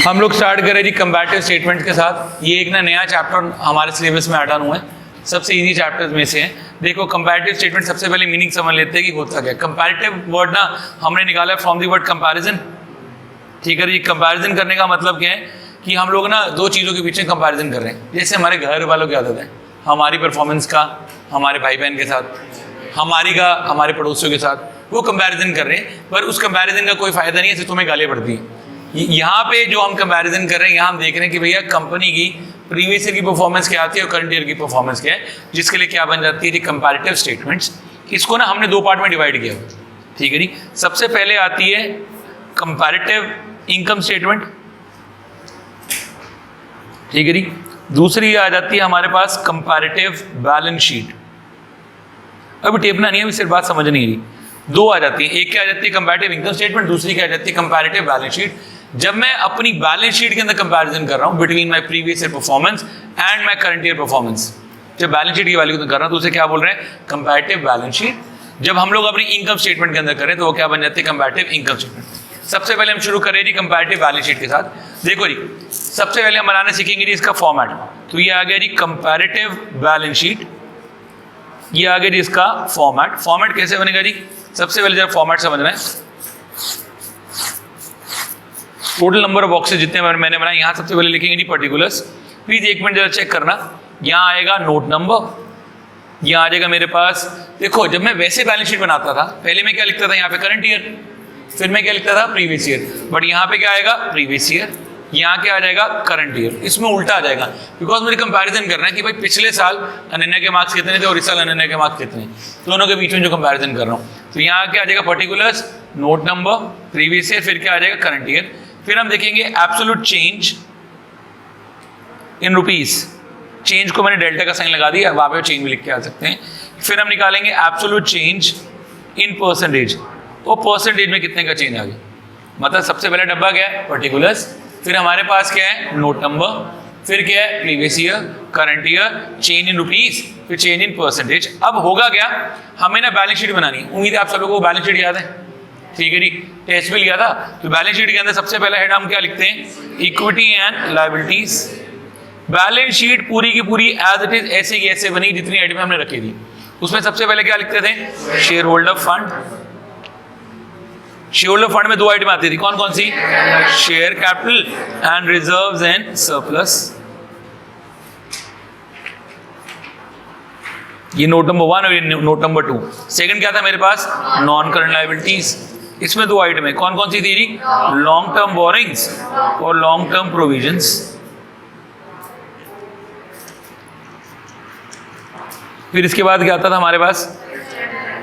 हम लोग स्टार्ट करें जी कंपैरेटिव स्टेटमेंट के साथ। ये एक ना नया चैप्टर हमारे सिलेबस में ऐड ऑन हुआ है, सबसे इजी चैप्टर्स में से है। देखो कंपैरेटिव स्टेटमेंट सबसे पहले मीनिंग समझ लेते हैं कि होता क्या। कंपैरेटिव वर्ड ना हमने निकाला फ्रॉम द वर्ड कंपैरिजन। ठीक है जी, कंपैरिजन करने का मतलब क्या है कि हम लोग ना दो चीज़ों के पीछे कंपैरिजन कर रहे हैं। जैसे हमारे घर वालों की आदत है हमारी परफॉर्मेंस का हमारे भाई बहन के साथ, हमारी का हमारे पड़ोसियों के साथ, वो कंपैरिजन कर रहे हैं। पर उस कंपैरिजन का कोई फायदा नहीं है, सिर्फ तुम्हें गालियाँ पड़ती हैं। यहाँ पे जो हम कंपैरिजन कर रहे हैं, यहाँ हम देख रहे हैं कि भैया कंपनी की प्रीवियस ईयर की परफॉर्मेंस क्या आती है और करंट ईयर की परफॉर्मेंस क्या है, जिसके लिए क्या बन जाती है जी कंपैरेटिव स्टेटमेंट्स। इसको ना हमने दो पार्ट में डिवाइड किया। ठीक है जी, सबसे पहले आती है कंपैरेटिव इनकम स्टेटमेंट। ठीक है जी, दूसरी आ जाती है हमारे पास कंपैरेटिव बैलेंस शीट। अभी टेपना नहीं है, अभी सिर्फ बात समझ नहीं रही। दो आ जाती है, एक क्या आ जाती है कंपैरेटिव इनकम स्टेटमेंट, दूसरी क्या आ जाती है कंपैरेटिव बैलेंस शीट। जब मैं अपनी बैलेंस शीट के अंदर कंपैरिजन कर रहा हूं between my previous year performance and my current year performance, जब बैलेंस शीट की वैल्यू कर रहा हूं तो उसे क्या बोल रहे हैं कंपैरेटिव बैलेंस शीट। जब हम लोग अपनी इनकम स्टेटमेंट के अंदर करें तो वो क्या बन जाती है कंपैरेटिव इनकम स्टेटमेंट। सबसे पहले हम शुरू करें जी कंपैरेटिव बैलेंस शीट के साथ। देखो जी, सबसे पहले हम बनाना सीखेंगे जी इसका फॉर्मेट। तो ये आ गया जी कंपैरेटिव बैलेंस शीट, ये आ गया जी इसका फॉर्मेट। फॉर्मेट कैसे बनेगा जी, सबसे पहले जरा फॉर्मेट समझना है। टोटल नंबर ऑफ बॉक्सेस जितने मैंने बनाए, यहाँ सबसे पहले लिखेंगे जी पर्टिकुलर्स। प्लीज एक मिनट जरा चेक करना, यहाँ आएगा नोट नंबर, यहाँ आ जाएगा मेरे पास। देखो जब मैं वैसे बैलेंस शीट बनाता था पहले मैं क्या लिखता था, यहाँ पे करंट ईयर, फिर मैं क्या लिखता था प्रीवियस ईयर। बट यहाँ पे क्या आएगा प्रीवियस ईयर, यहाँ क्या आ जाएगा करंट ईयर। इसमें उल्टा आ जाएगा बिकॉज मुझे कंपैरिजन करना है कि भाई पिछले साल अनन्या के मार्क्स कितने थे और इस साल अनन्या के मार्क्स कितने, दोनों के बीच में जो कंपैरिजन कर रहा हूँ। तो यहाँ क्या आ जाएगा particulars, note number, previous year, फिर क्या आ जाएगा करंट ईयर। फिर हम देखेंगे absolute change in rupees. Change को मैंने डेल्टा का साइन लगा दिया, वहाँ पे चेंज भी लिख के आ सकते हैं। फिर हम निकालेंगे एब्सोल्यूट चेंज इन परसेंटेज, वो परसेंटेज में कितने का चेंज आ गया। मतलब सबसे पहला डब्बा क्या है पर्टिकुलर्स, फिर हमारे पास क्या है नोट नंबर, फिर क्या है previous year, current year, change in rupees, फिर चेंज इन परसेंटेज। अब होगा क्या, हमें ना बैलेंस शीट बनानी है। उम्मीद है आप सब लोगों को बैलेंस शीट याद है। ठीक है जी, टेस्ट भी लिया था। तो बैलेंस शीट के अंदर सबसे पहला हेड हम क्या लिखते हैं, equity and liabilities. Balance sheet पूरी की पूरी एज इट इज ऐसे की ऐसे बनी जितनी आइटम हमने रखी थी। उसमें सबसे पहले क्या लिखते थे, share holder fund. Share holder fund में दो आइटम आती थी, कौन कौन सी, share capital and reserves and surplus. ये नोट नंबर 1 और ये नोट नंबर 2। सेकंड क्या था मेरे पास, नॉन करंट लायबिलिटीज। इसमें दो आइटम है, कौन कौन सी थी, लॉन्ग टर्म बोरिंग्स और लॉन्ग टर्म प्रोविजंस। फिर इसके बाद क्या आता था हमारे पास,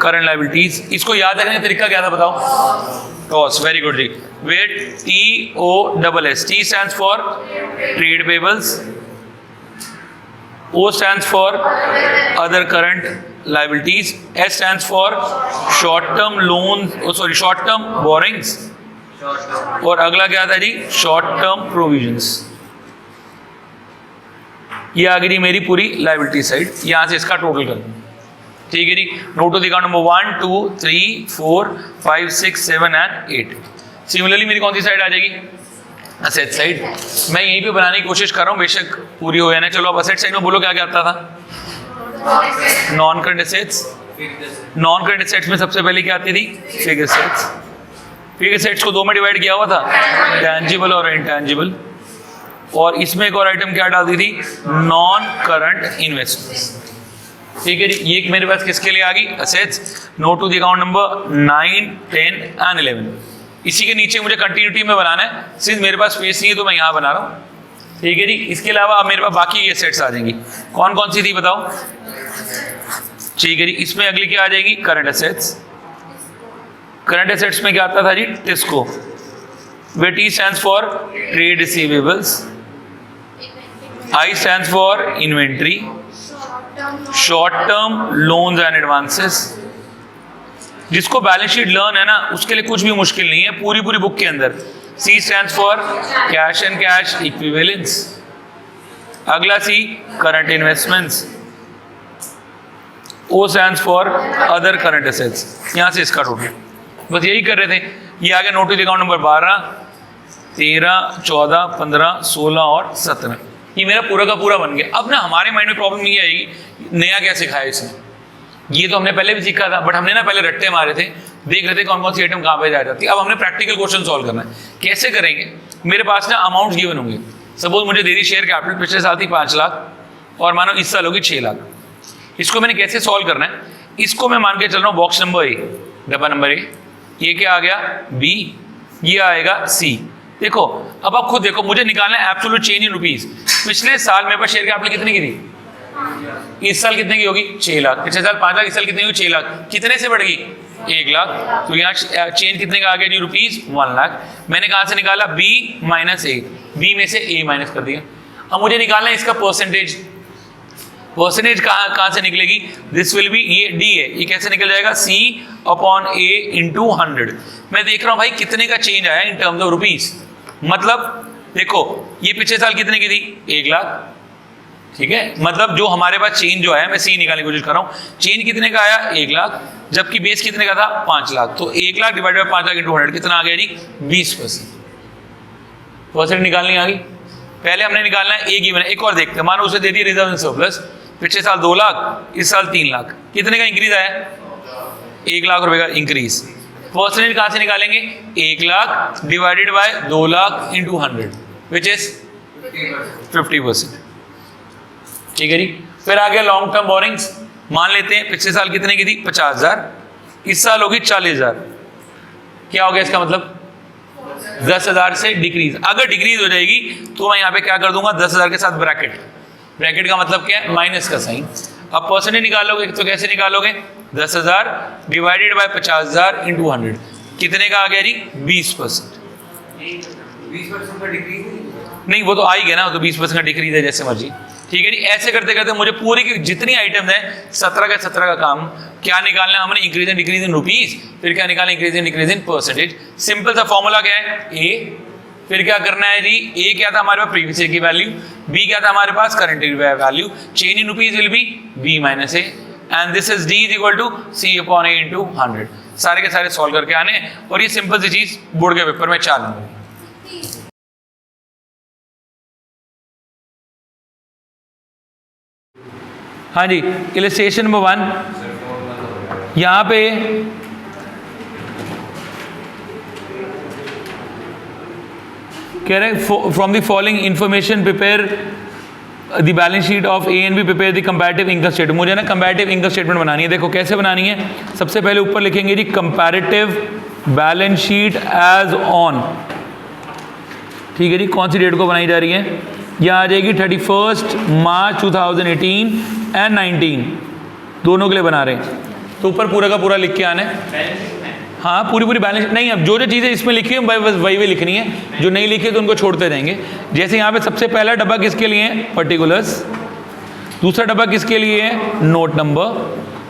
करंट लायबिलिटीज। इसको याद रखने का तरीका क्या था बताओ, toss. Very good ji, wait TOSS। T stands for trade payables, O stands for other current liabilities, S stands for short term loans, short term borrowings, और अगला क्या था जी, short term provisions। ये आ गई मेरी पूरी लायबिलिटी साइड, यहां से इसका टोटल कर दूं। ठीक है जी, note to the account number 1 2 3 4 5 6 7 and 8। Similarly मेरी कौन सी साइड आ जाएगी, असेट साइड। मैं यहीं पे बनाने की कोशिश कर रहा हूँ, बेशक पूरी हो या ना। चलो अब असेट साइड में बोलो क्या क्या आता था, non current assets. Non current assets में सबसे पहले क्या आती थी, फिक्स्ड एसेट्स। फिक्स्ड एसेट्स को दो में डिवाइड किया हुआ था, टैंजिबल और इनटैंजिबल। और इसमें एक और आइटम क्या डाल दी थी, नॉन करंट इन्वेस्टमेंट्स। ठीक है जी, ये मेरे पास किसके लिए आ गई, assets. Note to the account number 9 10 and 11। इसी के नीचे मुझे कंटिन्यूटी में बनाना है, सिर्फ मेरे पास स्पेस नहीं है तो मैं यहाँ बना रहा हूँ। ठीक है जी, इसके अलावा अब मेरे पास बाकी एसेट्स आ जाएंगी। कौन कौन सी थी बताओ। ठीक है जी, इसमें अगली क्या आ जाएगी, करंट एसेट्स। करंट एसेट्स में क्या आता था जी, टिस्को, वे T stands for trade receivables, I stands for inventory, short term loans and advances। जिसको बैलेंस शीट लर्न है ना उसके लिए कुछ भी मुश्किल नहीं है पूरी पूरी बुक के अंदर। C stands for cash and cash equivalents, अगला C current investments, O stands for other current assets। यहां से इसका टोटल बस यही कर रहे थे। ये आ गया note to the account number 12। 13, 14, 15, 16 और 17, ये मेरा पूरा का पूरा बन गया। अब ना हमारे माइंड में प्रॉब्लम ये आएगी, नया क्या सिखाया इसने, ये तो हमने पहले भी सीखा था, बट हमने ना पहले रट्टे मारे थे, देख रहे थे कौन कौन सी आइटम कहाँ पे जा जाती है। अब हमने प्रैक्टिकल क्वेश्चन सॉल्व करना है। कैसे करेंगे, मेरे पास ना अमाउंट गिवन होंगे। सपोज मुझे दे दी शेयर कैपिटल, पिछले साल थी 5 लाख और मानो इस साल होगी 6 लाख। इसको मैंने कैसे सॉल्व करना है, इसको मैं मान के चल रहा हूँ बॉक्स नंबर ए, डब्बा नंबर ए, ये क्या आ गया बी, ये आएगा सी। देखो अब आप खुद देखो, मुझे निकालना है एब्सोल्यूट चेंज इन रुपीज। पिछले साल मेरे पास शेयर कैपिटल कितनी की थी, इस साल कितने की होगी 6 लाख, पिछले साल 5 लाख, इस साल कितनी होगी 6 लाख, कितने से बढ़ गई 1 लाख। तो यहाँ चेंज कितने का आ गया जी, रुपीज 1 लाख। मैंने कहाँ से निकाला, बी माइनस ए, बी में से ए माइनस कर दिया। अब मुझे निकालना है इसका परसेंटेज, परसेंटेज कहाँ से निकलेगी, दिस विल बी, ये डी है, ये कैसे निकल जाएगा, सी अपॉन ए इंटू 100। मैं देख रहा हूँ भाई कितने का चेंज आया इन टर्म्स ऑफ रुपीज, मतलब देखो ये पिछले साल कितने की थी 1 लाख, ठीक है, मतलब जो हमारे पास चेंज जो आया, मैं सी निकालने की कोशिश कर रहा हूँ, चेंज कितने का आया 1 लाख, जबकि बेस कितने का था 5 लाख। तो 1 lakh divided by 5 lakh into 100 कितना आ गया जी 20%। परसेंट निकालनी आ गई। पहले हमने निकालना है ए गिवन है, एक और देखते हैं, मानो उसे दे दी रिजर्व एंड सरप्लस, पिछले साल 2 लाख, इस साल 3 लाख, कितने का इंक्रीज आया 1 लाख रुपए का इंक्रीज। परसेंटेज कहाँ से निकालेंगे, 1 lakh divided by 2 lakh into 100 which is 50%, ठीक है जी। फिर आ गया लॉन्ग टर्म बोरिंग्स, मान लेते हैं पिछले साल कितने की थी 50,000, इस साल होगी 40,000, क्या हो गया इसका मतलब 10,000 से डिक्रीज। अगर डिक्रीज हो जाएगी तो मैं यहाँ पे क्या कर दूंगा 10,000 के साथ ब्रैकेट, ब्रैकेट का मतलब क्या है माइनस का साइन। अब परसेंटेज निकालोगे तो कैसे निकालोगे, 10,000 डिवाइडेड बाय 50,000 इंटू 100 कितने का आ गया जी 20%। 20% का डिक्रीज नहीं वो तो आ ही गया ना, तो 20% का डिक्रीज है जैसे मर्जी, ठीक है जी। ऐसे करते करते मुझे पूरी की जितनी आइटम है 17 का 17 का काम क्या निकालना है हमने, increase and decrease in rupees, फिर क्या निकालना increase and decrease in percentage. Simple सा फॉर्मूला क्या है, ए, फिर क्या करना है जी, ए क्या था हमारे पास प्रीवियस ईयर की वैल्यू, बी क्या था हमारे पास current year value, change in rupees will be B minus A and this is D is equal to C upon A into 100। सारे के सारे सॉल्व करके आने, और ये सिंपल सी चीज बोर्ड के पेपर में 4 नंबर। हाँ जी, इलस्ट्रेशन नंबर 1, यहाँ पे कह रहे हैं from the following information prepare the balance sheet of A and B, prepare the comparative income statement. मुझे ना कंपैरेटिव इनकम स्टेटमेंट बनानी है। देखो कैसे बनानी है, सबसे पहले ऊपर लिखेंगे जी comparative balance sheet as on, ठीक है जी। कौन सी डेट को बनाई जा रही है, यह आ जाएगी 31 मार्च 2018 एंड 19 दोनों के लिए बना रहे हैं। तो ऊपर पूरा का पूरा लिख के आना है, हाँ पूरी पूरी बैलेंस नहीं, अब जो जो चीज़ें इसमें लिखी है बस वही वही लिखनी है, जो नहीं लिखी है तो उनको छोड़ते जाएंगे। जैसे यहाँ पे सबसे पहला डब्बा किसके लिए है पर्टिकुलर्स, दूसरा डब्बा किसके लिए है नोट नंबर,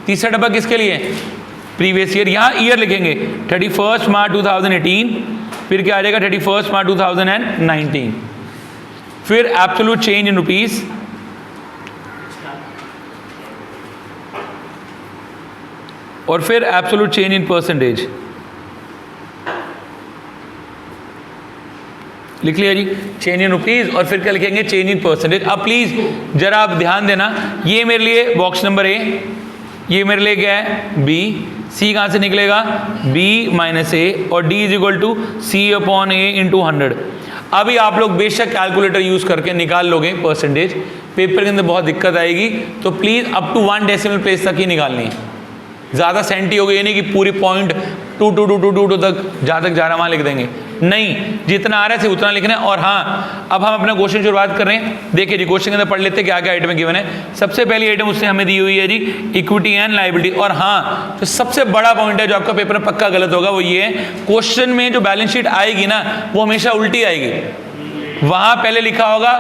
तीसरा डब्बा किसके लिए है प्रीवियस ईयर। यहाँ ईयर लिखेंगे 31 मार्च 2018, फिर क्या आ जाएगा 31 मार्च 2019, फिर एब्सोल्यूट चेंज इन रुपीज, और फिर एब्सोल्यूट चेंज इन परसेंटेज। लिख लिया जी, चेंज इन रुपीज और फिर क्या लिखेंगे चेंज इन परसेंटेज। अब प्लीज जरा आप ध्यान देना, ये मेरे लिए बॉक्स नंबर ए, ये मेरे लिए क्या है बी, सी कहाँ से निकलेगा बी माइनस ए, और D is equal to C upon A into 100। अभी आप लोग बेशक कैलकुलेटर यूज करके निकाल लोगे परसेंटेज, पेपर के अंदर बहुत दिक्कत आएगी, तो please up to 1 decimal place तक ही निकालनी है। ज़्यादा सेंटी हो गई, ये नहीं कि पूरी पॉइंट 2 तक जहाँ तक जा रहा वहाँ लिख देंगे, नहीं, जितना आ रहा है उतना लिखना है। और हाँ, अब हम अपना क्वेश्चन शुरुआत कर रहे हैं। देखिए जी, क्वेश्चन के अंदर पढ़ लेते हैं क्या क्या आइटम गिवन है। सबसे पहली आइटम उससे हमें दी हुई है जी इक्विटी एंड लायबिलिटी। और हाँ, तो सबसे बड़ा पॉइंट है जो आपका पेपर में पक्का गलत होगा, वो ये है क्वेश्चन में जो बैलेंस शीट आएगी ना वो हमेशा उल्टी आएगी। वहां पहले लिखा होगा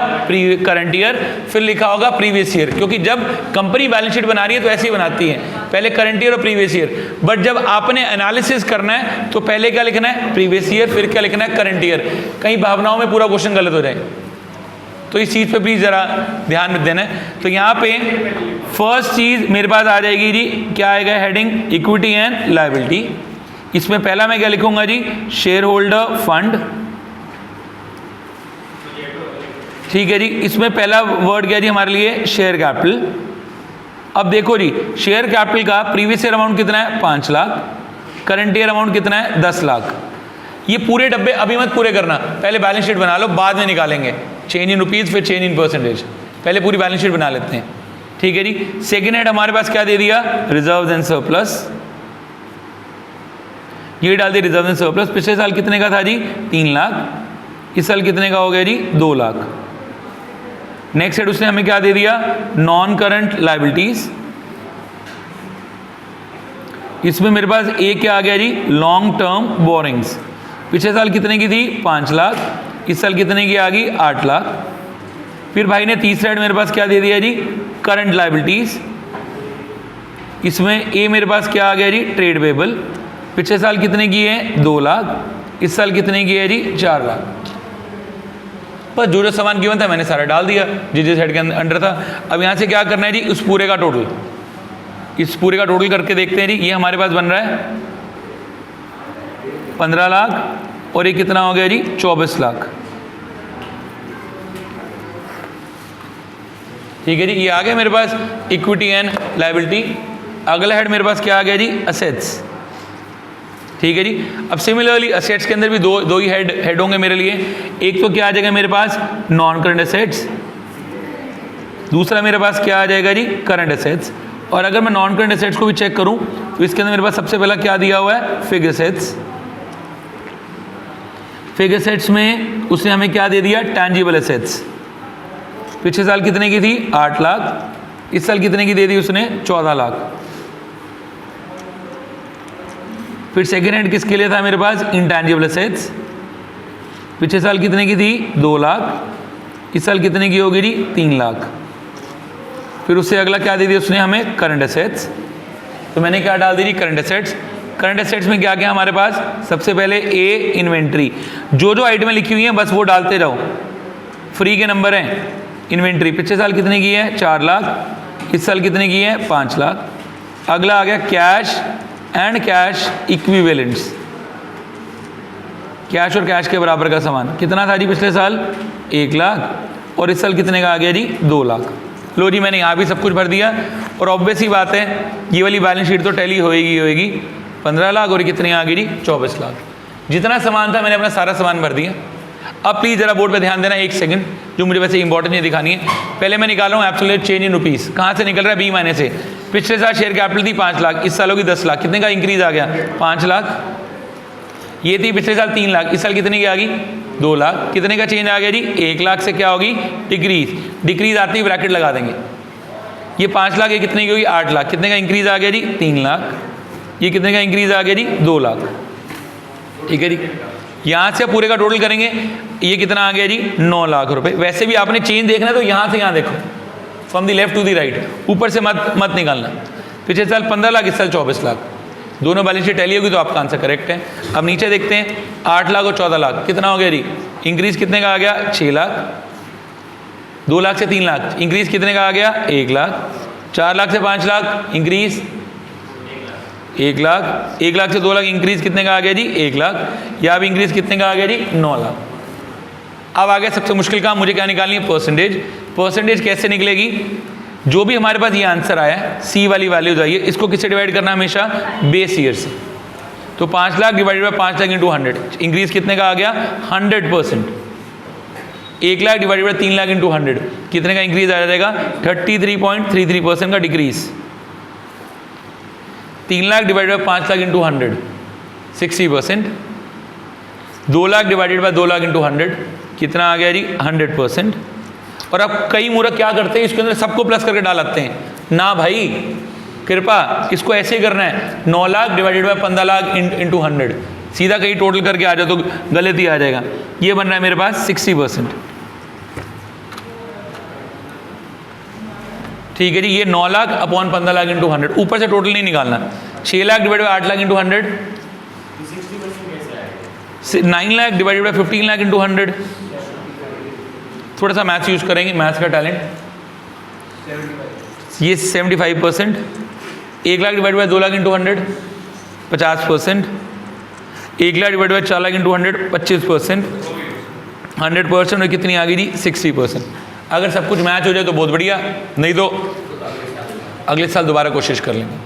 करंट ईयर, फिर लिखा होगा प्रीवियस ईयर, क्योंकि जब कंपनी बैलेंस शीट बना रही है तो ऐसे ही बनाती है, पहले करंट ईयर और प्रीवियस ईयर। बट जब आपने एनालिसिस करना है तो पहले क्या लिखना है प्रीवियस ईयर, फिर क्या लिखना है करंट ईयर। कहीं भावनाओं में पूरा क्वेश्चन गलत हो जाए, तो इस चीज़ पे प्लीज़ ज़रा ध्यान देना है। तो यहाँ पे फर्स्ट चीज़ मेरे पास आ जाएगी जी, क्या आएगा हेडिंग इक्विटी एंड लायबिलिटी। इसमें पहला मैं क्या लिखूंगा जी शेयर होल्डर फंड, ठीक है जी। इसमें पहला वर्ड क्या जी हमारे लिए, शेयर कैपिटल। अब देखो जी, शेयर कैपिटल का प्रीवियस ईयर अमाउंट कितना है, 5 लाख। करंट ईयर अमाउंट कितना है, 10 लाख। ये पूरे डब्बे अभी मत पूरे करना, पहले बैलेंस शीट बना लो, बाद में निकालेंगे चेंज इन रुपीज, फिर चेंज इन परसेंटेज। पहले पूरी बैलेंस शीट बना लेते हैं, ठीक है जी। सेकेंड हेड हमारे पास क्या दे दिया, रिजर्व एंड सरप्लस। ये डाल दिया रिजर्व एंड सरप्लस। पिछले साल कितने का था जी, 3 लाख। इस साल कितने का हो गया जी, 2 लाख। नेक्स्ट हेड उसने हमें क्या दे दिया, नॉन करंट लाइबिलिटीज। इसमें मेरे पास एक क्या आ गया जी, लॉन्ग टर्म बोरिंग्स। पिछले साल कितने की थी, 5 लाख। इस साल कितने की आ गई, 8 लाख। फिर भाई ने तीसरा हेड मेरे पास क्या दे दिया जी, करंट लाइबिलिटीज। इसमें ए मेरे पास क्या आ गया जी, ट्रेड पेबल। पिछले साल कितने की है, 2 लाख। इस साल कितने की है जी, 4 लाख। बस जो जो सामान गिवन था मैंने सारा डाल दिया जिस हेड के अंडर था। अब यहाँ से क्या करना है जी, उस पूरे का टोटल, इस पूरे का टोटल करके देखते हैं जी। ये हमारे पास बन रहा है 15 लाख और ये कितना हो गया जी, 24 लाख। ठीक है जी, ये आ गया मेरे पास इक्विटी एंड लायबिलिटी। अगला हेड मेरे पास क्या आ गया जी, असेट्स। ठीक है जी। अब सिमिलरली असेट्स के अंदर भी दो ही हेड होंगे मेरे लिए। एक तो क्या आ जाएगा मेरे पास, नॉन करंट असेट्स। दूसरा मेरे पास क्या आ जाएगा जी, करंट असेट्स। और अगर मैं नॉन करंट असेट्स को भी चेक करूं तो इसके अंदर मेरे पास सबसे पहला क्या दिया हुआ है, फिक्स्ड असेट्स। फिक्स्ड असेट्स में उसने हमें क्या दे दिया, टैंजिबल असेट्स। पिछले साल कितने की थी, 8 लाख। इस साल कितने की दे दी उसने, 14 लाख। फिर सेकेंड हैंड किसके लिए था मेरे पास, इंटैंजिबल असेट्स। पिछले साल कितने की थी, 2 लाख। इस साल कितने की होगी जी, 3 लाख। फिर उससे अगला क्या दे दिया उसने हमें, करंट असेट्स। तो मैंने क्या डाल दी जी, करंट असेट्स। करंट असेट्स में क्या क्या हमारे पास, सबसे पहले ए, इन्वेंट्री। जो जो आइटमें लिखी हुई हैं बस वो डालते जाओ, फ्री के नंबर हैं। इन्वेंट्री पिछले साल कितने की है, 4 लाख। इस साल कितने की है, 5 लाख। अगला आ गया cash and cash equivalents. Cash और कैश के बराबर का सामान कितना था जी पिछले साल, 1 लाख। और इस साल कितने का आ गया जी, 2 लाख। लो जी, मैंने यहाँ भी सब कुछ भर दिया। और ऑब्वियस ही बात है, ये वाली बैलेंस शीट तो टैली होएगी 15 लाख और कितनी आ गई जी, 24 लाख। जितना सामान था मैंने अपना सारा सामान भर दिया। अब प्लीज़ जरा बोर्ड पे ध्यान देना, एक सेकंड, जो मुझे वैसे इंपॉर्टेंट नहीं दिखानी है। पहले मैं निकाल रहा हूँ एब्सोल्यूट चेंज इन रुपीज़। कहाँ से निकल रहा है, बी मायने से। पिछले साल शेयर कैपिटल थी 5 लाख, इस साल होगी 10 लाख। कितने का इंक्रीज आ गया, 5 लाख। ये थी पिछले साल 3 लाख, इस साल कितने की आ गई, 2 लाख। कितने का चेंज आ गया जी, 1 लाख से क्या होगी, डिक्रीज आती ही ब्रैकेट लगा देंगे। ये 5 लाख, ये कितने की होगी, 8 लाख। कितने का इंक्रीज आ गया जी, 3 लाख। ये कितने का इंक्रीज आ गया जी, 2 लाख। ठीक है जी। यहाँ से पूरे का टोटल करेंगे, ये कितना आ गया जी, 9 लाख रुपए। वैसे भी आपने चेंज देखना है तो यहाँ से यहाँ देखो, from the left to the right, ऊपर से मत निकालना। पिछले साल 15 लाख, इस साल 24 लाख। दोनों बैलेंस शीट टैली होगी तो आपका आंसर करेक्ट है। अब नीचे देखते हैं, 8 लाख और 14 लाख कितना हो गया जी, इंक्रीज कितने का आ गया, 6 लाख। 2 लाख से 3 लाख, इंक्रीज कितने का आ गया, 1 लाख। 4 लाख से 5 लाख, इंक्रीज 1 लाख। 1 लाख से 2 लाख, इंक्रीज कितने का आ गया जी, 1 लाख। या अब इंक्रीज कितने का आ गया जी, 9 लाख। अब आ गया सबसे मुश्किल काम, मुझे क्या निकालनी है, परसेंटेज। परसेंटेज कैसे निकलेगी, जो भी हमारे पास ये आंसर आया है, सी वाली वैल्यूज आई है, इसको किससे डिवाइड करना है, हमेशा बेस ईयर से। तो 5 lakh divided by 5 lakh into 100, increase कितने का आ गया, 100%। 1 lakh divided by 3 lakh into 100, कितने का इंक्रीज आ जाएगा, 33.33% का decrease. 3 lakh divided by 5 lakh into 100, 60%। 2 lakh divided by 2 lakh into 100, कितना आ गया जी, 100%। और अब कई मूर्ख क्या करते हैं, इसके अंदर सबको प्लस करके डालते हैं ना भाई, कृपा इसको ऐसे ही करना है, 9 lakh divided by 15 lakh into 100, सीधा कहीं टोटल करके आ जाओ तो गलत ही आ जाएगा। ये बन रहा है मेरे पास 60%। ठीक है जी। ये 9 लाख अपॉन 15 लाख इंटू 100, ऊपर से टोटल नहीं निकालना। 6 lakh divide by 8 lakh into 100, 9 lakh divided by 15 lakh into 100। थोड़ा सा मैथ्स यूज करेंगे, मैथ्स का टैलेंट। ये 75%। 1 lakh divide by 2 lakh into 100, 50%। 1 lakh divide by 4 lakh into 100, 25%। 100% और कितनी आ गई जी 60%। अगर सब कुछ मैच हो जाए तो बहुत बढ़िया, नहीं तो अगले साल दोबारा कोशिश कर लेंगे।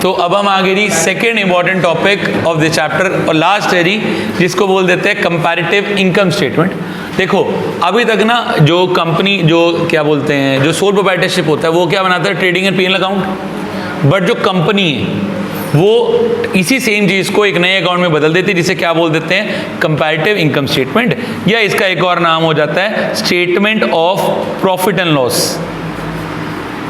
तो अब हम आगे जी second important topic of the chapter और लास्ट है जी, जिसको बोल देते हैं कंपैरेटिव इनकम स्टेटमेंट। देखो अभी तक ना जो कंपनी जो क्या बोलते हैं जो सोल प्रोप्राइटरशिप होता है वो क्या बनाता है, trading and PNL account. But जो कंपनी है वो इसी सेम चीज़ को एक नए अकाउंट में बदल देती है, जिसे क्या बोल देते हैं, कंपैरेटिव इनकम स्टेटमेंट, या इसका एक और नाम हो जाता है statement of profit and loss.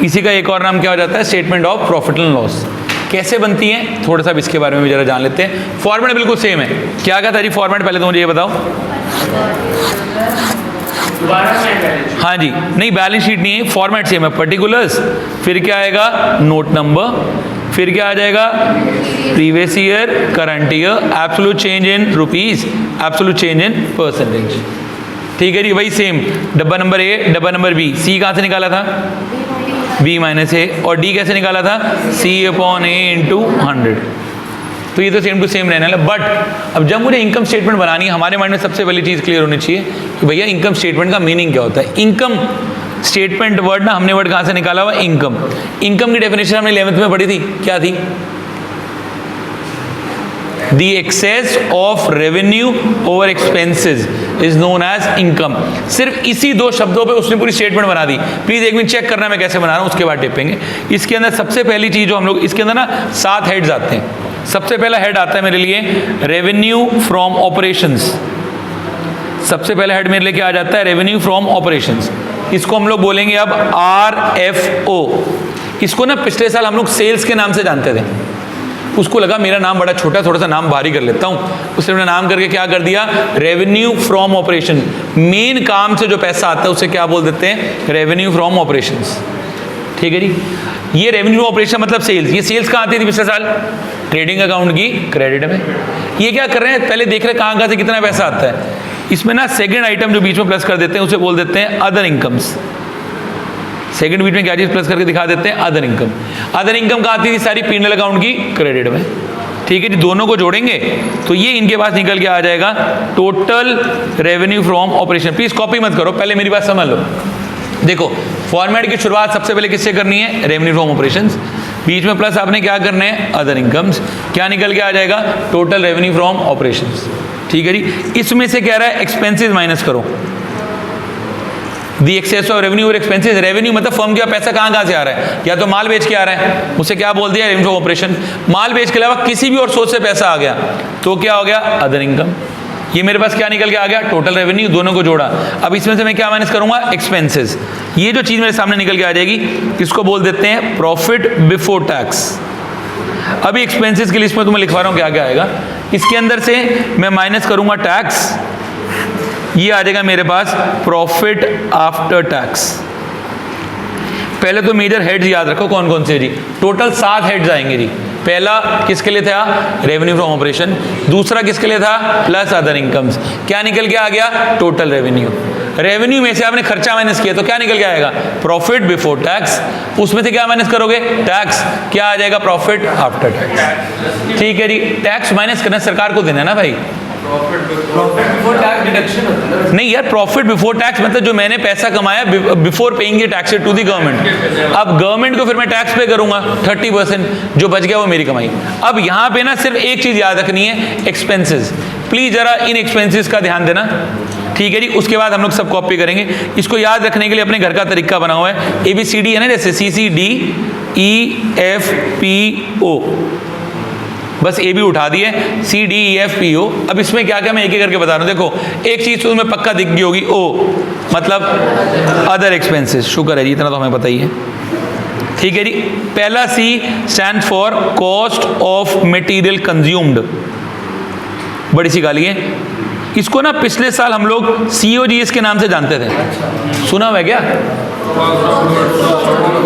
इसी का एक और नाम क्या हो जाता है, statement of profit and loss. कैसे बनती है थोड़ा सा इसके बारे में भी जरा जान लेते हैं। फॉर्मेट बिल्कुल सेम है। क्या था जी फॉर्मेट, पहले तो मुझे ये बताओ। हाँ जी, नहीं बैलेंस शीट नहीं है, फॉर्मेट सेम है। पर्टिकुलर्स, फिर क्या आएगा नोट नंबर, फिर क्या आ जाएगा previous year, current year, absolute change in rupees, absolute change in percentage. ठीक है जी, वही सेम डब्बा नंबर ए, डब्बा नंबर बी। सी कहाँ से निकाला था, बी माइनस ए, और डी कैसे निकाला था, सी अपॉन ए इंटू 100। तो ये तो सेम टू सेम रहने वाला। बट अब जब मुझे इनकम स्टेटमेंट बनानी है, हमारे माइंड में सबसे पहली चीज़ क्लियर होनी चाहिए कि भैया इनकम स्टेटमेंट का मीनिंग क्या होता है। इनकम स्टेटमेंट वर्ड ना हमने वर्ड कहाँ से निकाला हुआ, इनकम। इनकम की डेफिनेशन हमने 11th में पढ़ी थी, क्या थी, The excess of revenue over expenses is known as income। सिर्फ इसी दो शब्दों पे उसने पूरी स्टेटमेंट बना दी। प्लीज एक मिनट चेक करना मैं कैसे बना रहा हूँ, उसके बाद टिपेंगे। इसके अंदर सबसे पहली चीज जो हम लोग, इसके अंदर ना 7 हेड्स आते हैं। सबसे पहला हेड आता है मेरे लिए रेवेन्यू फ्रॉम ऑपरेशंस। सबसे पहला हेड मेरे लिए क्या आ जाता है, रेवेन्यू फ्रॉम ऑपरेशंस। इसको हम लोग बोलेंगे अब RFO। इसको ना पिछले साल हम लोग सेल्स के नाम से जानते थे। उसको लगा मेरा नाम बड़ा छोटा, थोड़ा सा नाम भारी कर लेता हूँ, उसने अपना नाम करके क्या कर दिया, रेवेन्यू फ्रॉम ऑपरेशन। मेन काम से जो पैसा आता है उसे क्या बोल देते हैं, रेवेन्यू फ्रॉम ऑपरेशंस। ठीक है जी, ये रेवेन्यू ऑपरेशन मतलब सेल्स। ये सेल्स कहाँ आती थी पिछले साल, ट्रेडिंग अकाउंट की क्रेडिट में। ये क्या कर रहे हैं, पहले देख रहे हैं कहाँ से कितना पैसा आता है। इसमें ना सेकेंड आइटम जो बीच में प्लस कर देते हैं उसे बोल देते हैं अदर इनकम्स। सेकंड बीच में क्या चीज प्लस करके दिखा देते हैं, अदर इनकम। अदर इनकम कहाँ आती थी, सारी पीएनएल अकाउंट की क्रेडिट में। ठीक है जी, दोनों को जोड़ेंगे तो ये इनके पास निकल के आ जाएगा total revenue from operation. Please copy मत करो, पहले मेरी बात समझ लो। देखो फॉर्मेट की शुरुआत सबसे पहले किससे करनी है, रेवेन्यू फ्रॉम ऑपरेशंस। बीच में प्लस आपने क्या करना है, अदर इनकम्स। क्या निकल के आ जाएगा, टोटल रेवेन्यू फ्रॉम ऑपरेशंस। ठीक है जी, इसमें से कह रहा है एक्सपेंसेस माइनस करो। दी एक्सेस ऑफ रेवेन्यू और एक्सपेंसेस। रेवेन्यू मतलब फर्म का पैसा कहाँ से आ रहा है, या तो माल बेच के आ रहा है, उसे क्या बोल दिया, रेवेन्यू ऑपरेशन। माल बेच के अलावा किसी भी और सोर्स से पैसा आ गया तो क्या हो गया, अदर इनकम। ये मेरे पास क्या निकल के आ गया, टोटल रेवेन्यू, दोनों को जोड़ा। अब इसमें से मैं क्या माइनस करूंगा, एक्सपेंसेस। ये जो चीज मेरे सामने निकल के आ जाएगी इसको बोल देते हैं प्रॉफिट बिफोर टैक्स। अभी एक्सपेंसेस की लिस्ट में तुम्हें लिखवा रहा हूं क्या क्या आएगा। इसके अंदर से मैं माइनस करूंगा टैक्स, ये आ जाएगा मेरे पास प्रॉफिट आफ्टर टैक्स। पहले तो मेजर हेड्स याद रखो कौन कौन से जी, टोटल 7 हेड्स आएंगे जी। पहला किसके लिए था, रेवेन्यू फ्रॉम ऑपरेशन। दूसरा किसके लिए था, प्लस अदर इनकम्स। क्या निकल के आ गया, टोटल रेवेन्यू। रेवेन्यू में से आपने खर्चा माइनस किया तो क्या निकल के आएगा, प्रॉफिट बिफोर टैक्स। उसमें से क्या माइनस करोगे, टैक्स। क्या आ जाएगा, प्रॉफिट आफ्टर टैक्स। ठीक है जी, टैक्स माइनस करना सरकार को देना है ना भाई। प्रॉफिट बिफोर टैक्स डिडक्शन होता है नहीं यार, प्रॉफिट बिफोर टैक्स मतलब जो मैंने पैसा कमाया before paying the tax to the government. अब गवर्नमेंट को फिर मैं टैक्स पे करूंगा 30%, जो बच गया वो मेरी कमाई। अब यहाँ पे ना सिर्फ एक चीज याद रखनी है, एक्सपेंसेस। प्लीज जरा इन एक्सपेंसेस का ध्यान देना। ठीक है जी, उसके बाद हम लोग सब कॉपी करेंगे। इसको याद रखने के लिए अपने घर का तरीका बना हुआ है, ABCD है ना, जैसे CCDEFPO। बस ए भी उठा दिए, CDEFPO। अब इसमें क्या क्या मैं एक एक करके बता रहा हूँ। देखो एक चीज तो तुम्हें पक्का दिख गई होगी, O मतलब अदर एक्सपेंसेस। शुक्र है जी, इतना तो हमें पता ही है। ठीक है जी, पहला C stand for cost of material consumed. बड़ी सी गाली है। इसको ना पिछले साल हम लोग COGS के नाम से जानते थे, सुना हुआ है क्या,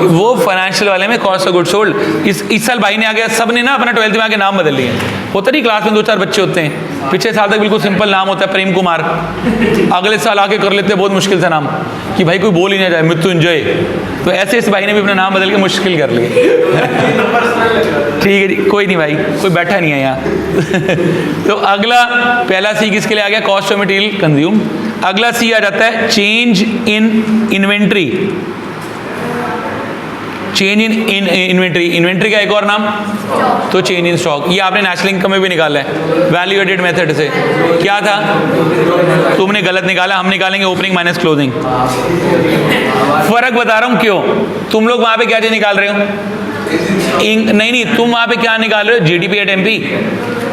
वो फाइनेंशियल वाले में कॉस्ट ऑफ गुड सोल्ड। इस साल भाई ने आ गया, सब ने ना अपना 12th में आके नाम बदल लिए। होता नहीं क्लास में 2-4 बच्चे होते हैं, पिछले साल तक बिल्कुल सिंपल नाम होता है प्रेम कुमार, अगले साल आके कर लेते हैं बहुत मुश्किल सा नाम कि भाई कोई बोल ही ना जाए मृत्युंजय। तो ऐसे इस भाई ने भी अपना नाम बदल के मुश्किल कर लिए। ठीक है जी, कोई नहीं भाई, कोई बैठा नहीं है यहाँ। तो अगला पहला सी किसके लिए आ गया? Cost of material consume. अगला सी आ जाता है change in inventory. Change in inventory, inventory का एक और नाम तो चेंज इन स्टॉक। ये आपने नेशनल इनकम में भी निकाला है वैल्यू एडेड मेथड से। क्या था? तुमने गलत निकाला, हम निकालेंगे ओपनिंग माइनस क्लोजिंग। फर्क बता रहा हूं क्यों। तुम लोग वहां पे क्या चीज निकाल रहे हो? नहीं, तुम वहां पे क्या निकाल रहे हो? जीडीपी एट एमपी,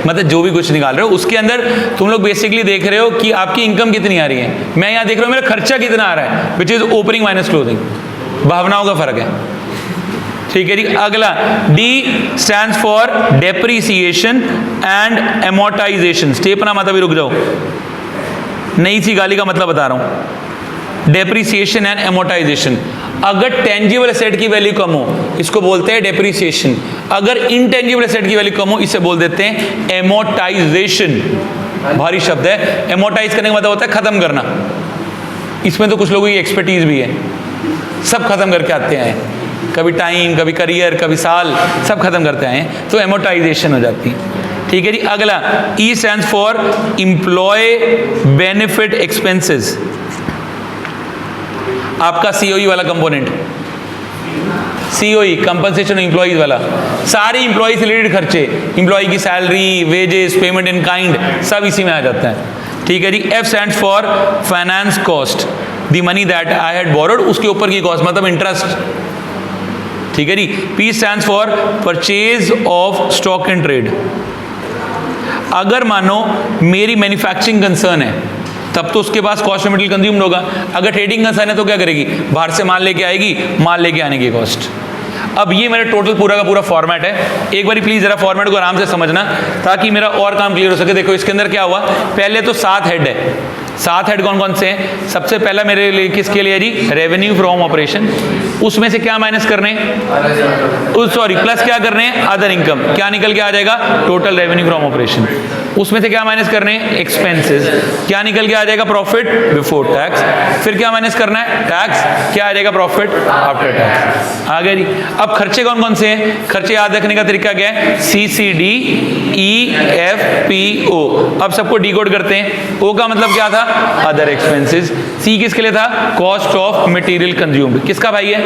मतलब जो भी कुछ निकाल रहे हो उसके अंदर तुम लोग बेसिकली देख रहे हो कि आपकी इनकम कितनी आ रही है। मैं यहाँ देख रहा हूँ मेरा खर्चा कितना आ रहा है, which is opening minus closing. भावनाओं का फर्क है। ठीक है जी। अगला D stands for depreciation and amortisation. Step ना मतलब, रुक जाओ, नई सी गाली का मतलब बता रहा हूं। Depreciation and amortisation. अगर टेंजिबल एसेट की वैल्यू कम हो इसको बोलते हैं डेप्रीसिएशन, अगर इनटेंजिबल एसेट की वैल्यू कम हो इसे बोल देते हैं एमोर्टाइजेशन। भारी शब्द है। एमोर्टाइज करने का मतलब होता है खत्म करना। इसमें तो कुछ लोगों की एक्सपर्टीज भी है, सब खत्म करके आते हैं, कभी टाइम, कभी करियर, कभी साल, सब खत्म करते आए हैं, तो एमोर्टाइजेशन हो जाती है। ठीक है जी। अगला E stands for employ benefit expenses. आपका सीओई वाला कंपोनेंट, सीओई कंपनसेशन एम्प्लॉइज वाला, सारे एम्प्लॉय से रिलेटेड खर्चे, एम्प्लॉय की salary, wages, payment in kind, सब इसी में आ जाता है। ठीक है जी। F stands for finance cost, the money that I had borrowed, उसके ऊपर की कॉस्ट मतलब इंटरेस्ट। ठीक है जी। P stands for purchase of stock and trade. अगर मानो मेरी मैन्युफैक्चरिंग कंसर्न है तब तो उसके पास कॉस्ट ऑफ मटेरियल कंज्यूम्ड होगा। अगर ट्रेडिंग कंसर्न है तो क्या करेगी? बाहर से माल लेके आएगी, माल लेके आने की कॉस्ट। अब ये मेरा टोटल पूरा का पूरा फॉर्मेट है। एक बार प्लीज जरा फॉर्मेट को आराम से समझना ताकि मेरा और काम क्लियर हो सके। देखो इसके अंदर क्या हुआ, पहले तो 7 हेड है। 7 हेड कौन कौन से हैं? सबसे पहला मेरे लिए किसके लिए जी? Revenue from operation. उसमें से क्या माइनस करने हैं? सॉरी, प्लस क्या करने हैं? Other income. क्या निकल के आ जाएगा? Total revenue from operation. उसमें से क्या माइनस करने हैं? एक्सपेंसेस। क्या निकल के आ जाएगा? Profit before tax. फिर क्या माइनस करना है? टैक्स। क्या आ जाएगा? Profit after tax. आ गया जी। अब खर्चे कौन कौन से हैं? खर्चे याद रखने का तरीका क्या है? CCD EFPO। अब सबको डिकोड करते हैं। ओ का मतलब क्या था? Other expenses. सी किसके लिए था? Cost of material consumed. किसका भाई है?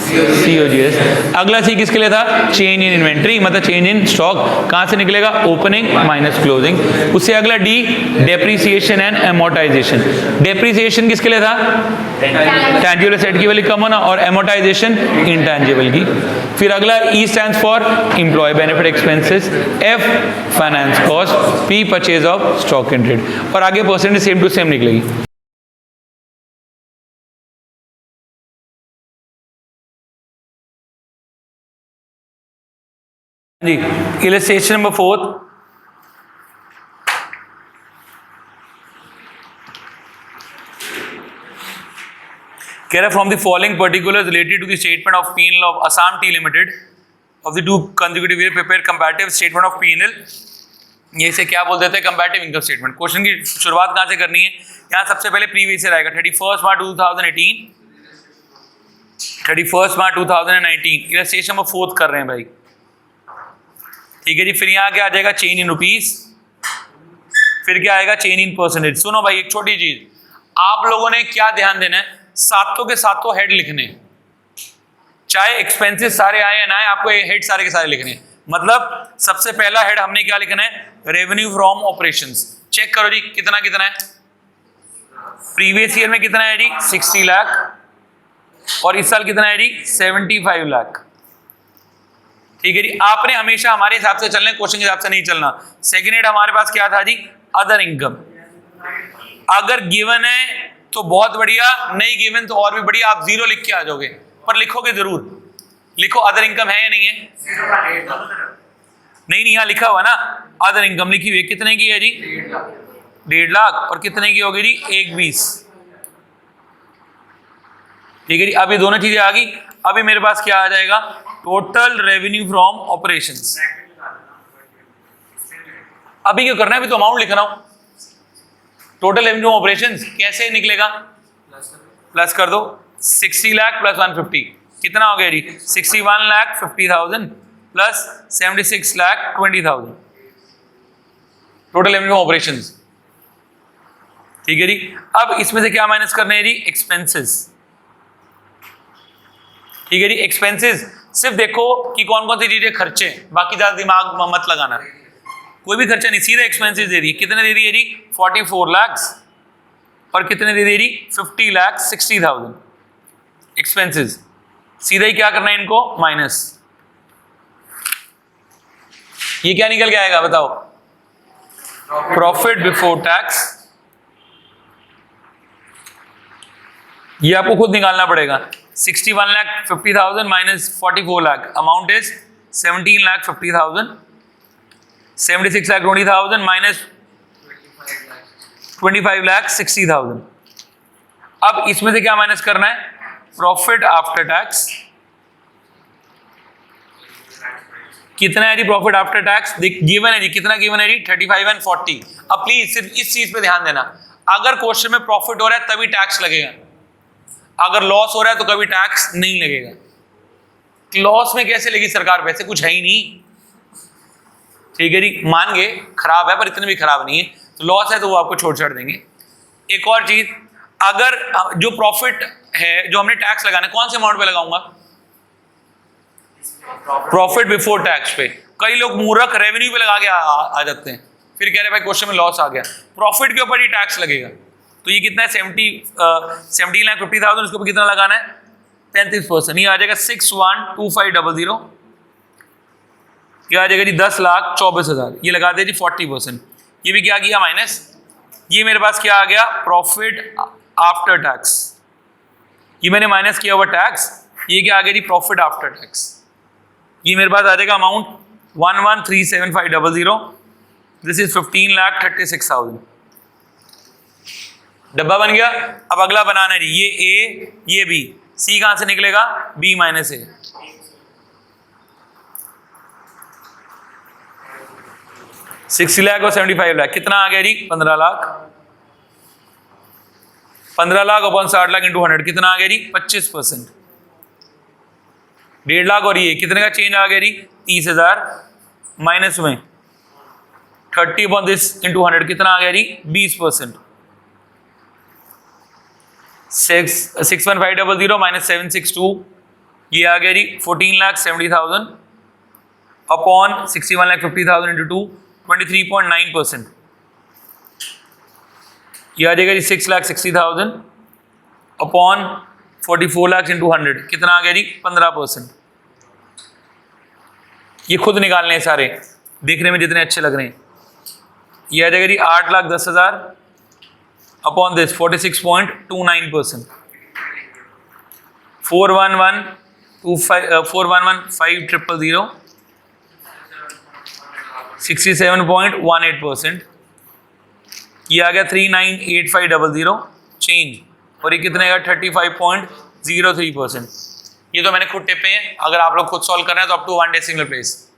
COGS। अगला सी किसके लिए था? चेंज इन इन्वेंट्री, मतलब चेंज इन स्टॉक। कहां से निकलेगा? Opening minus closing. उससे अगला D depreciation and amortization. Depreciation किसके लिए था? टेंजिबल एसेट की वैल्यू कम होना, और एमोर्टाइजेशन इनटेंजिबल की। फिर अगला E stands for employ benefit expenses, F finance cost, P purchase of stock and trade. और आगे परसेंटेज सेम टू सेम निकलेगी। जी, इलस्ट्रेशन नंबर 4। कह रहा from the following particulars related to the statement of P&L of Assam tea limited of the 2 consecutive year prepare comparative statement of P&L। ये इसे क्या बोल देते हैं? Comparative income statement. क्वेश्चन की शुरुआत कहां से करनी है? यहाँ सबसे पहले प्रीवियस ईयर आएगा 31 मार्च 2018, 31 मार्च 2019। इलस्ट्रेशन नंबर 4 कर रहे हैं भाई। ठीक है जी। फिर यहाँ क्या आ जाएगा? Change in rupees. फिर क्या आएगा? Change in percentage. सुनो भाई, एक छोटी चीज आप लोगों ने क्या ध्यान देना है, सातों के सातों हेड लिखने, चाहे एक्सपेंसेस सारे आए या ना आए, आपको हेड सारे के सारे लिखने। मतलब सबसे पहला हेड हमने क्या लिखना है? Revenue from operations. चेक करो जी कितना कितना है। प्रीवियस ईयर में कितना है जी? 60 लाख। और इस साल कितना है जी? 75 लाख। ठीक है जी। आपने हमेशा हमारे हिसाब से चलना है, क्वेश्चन के हिसाब से नहीं चलना। सेकेंड हेड हमारे पास क्या था जी? Other income. अगर गिवन है तो बहुत बढ़िया, नहीं गिवन तो और भी बढ़िया, आप 0 लिख के आ जाओगे, पर लिखोगे जरूर। लिखो अदर इनकम है या नहीं है? नहीं, यहाँ लिखा हुआ ना अदर इनकम लिखी हुई। कितने की है जी? 1.5 लाख। और कितने की होगी जी? 1.20। ठीक है जी। अभी दोनों चीजें आ गई। अभी मेरे पास क्या आ जाएगा? Total revenue from operations. अभी क्या करना है, अभी तो अमाउंट लिख रहा हूं। टोटल रेवेन्यू ऑपरेशंस कैसे निकलेगा, प्लस कर दो 60 लाख प्लस 150 कितना हो गया जी, 61,50,000 प्लस 76,20,000 टोटल रेवेन्यू ऑपरेशंस। ठीक है जी। अब इसमें से क्या माइनस करना है जी, एक्सपेंसेस। ठीक है जी। एक्सपेंसेस सिर्फ देखो कि कौन कौन सी चीजें खर्चे, बाकी ज्यादा दिमाग मत लगाना, कोई भी खर्चा नहीं, सीधा एक्सपेंसेस दे दिए। कितने दे दिए जी, 44 लाख और कितने दे दिए जी, 50,60,000 एक्सपेंसेस। सीधा ही क्या करना है इनको, माइनस। ये क्या निकल के आएगा बताओ, प्रॉफिट बिफोर टैक्स। ये आपको खुद निकालना पड़ेगा। 61,50,000 minus 44 lakh, amount is 17,50,000। 76,20,000 minus 25,60,000। अब इसमें से क्या माइनस करना है, प्रॉफिट आफ्टर टैक्स। कितना है जी प्रॉफिट आफ्टर टैक्स, गिवन है जी, कितना गिवन है जी, 35 और 40। अब प्लीज सिर्फ इस चीज पे ध्यान देना, अगर क्वेश्चन में प्रॉफिट हो रहा है तभी टैक्स लगेगा, अगर लॉस हो रहा है तो कभी टैक्स नहीं लगेगा। लॉस में कैसे लेगी सरकार पैसे, कुछ है ही नहीं। ठीक है जी, मान गए खराब है पर इतने भी खराब नहीं है, तो लॉस है तो वो आपको छोड़ देंगे। एक और चीज, अगर जो प्रॉफिट है जो हमने टैक्स लगाना है, कौन से अमाउंट पे लगाऊंगा, प्रॉफिट बिफोर टैक्स पे। कई लोग मूर्ख रेवेन्यू पे लगा के आ जाते हैं, फिर कह रहे भाई क्वेश्चन में लॉस आ गया, प्रॉफिट के ऊपर ही टैक्स लगेगा। तो ये कितना है, 17,50,000, उसके ऊपर कितना लगाना है, 35%। ये आ जाएगा 612500। क्या आ जाएगा जी, 10,24,000। ये लगा दे जी 40%। ये भी क्या किया, माइनस। ये मेरे पास क्या आ गया, प्रॉफिट आफ्टर टैक्स। ये मैंने माइनस किया हुआ टैक्स, ये क्या आ गया जी, प्रॉफिट आफ्टर टैक्स। ये मेरे पास आ जाएगा अमाउंट 11,37,500। This is 15,36,000। डब्बा बन गया। अब अगला बनाना है जी, ये ए ये बी, सी कहां से निकलेगा, बी माइनस ए। $60 लाख और 75 लाख कितना आ गया जी, 15 लाख। 15 लाख अपॉन 60 लाख इंटू 100 कितना आ गया जी, 25%। 1.5 लाख और ये कितने का चेंज आ गया जी, 30,000 माइनस में 30 अपॉन दिस इंटू 100 कितना आ गया जी, 20%। 61,500 माइनस 762 ये आ गया जी 14,70,000 अपॉन 61,50,000 इंटू 2 23.9%। ये आ जाएगा जी 6,60,000 अपॉन 44 लाख इंटू 100 कितना आ गया जी, 15%। ये खुद निकालने हैं सारे, देखने में जितने अच्छे लग रहे हैं। ये आ जाएगा जी 8,10,000 अपॉन दिस 46.29%। 411,500 67.18%। ये आ गया 39,8500 चेंज, और ये कितने का 35.03%। ये तो मैंने खुद टिपे हैं, अगर आप लोग खुद सॉल्व कर रहे हैं तो अप टू 1 डेसिमल प्लेस।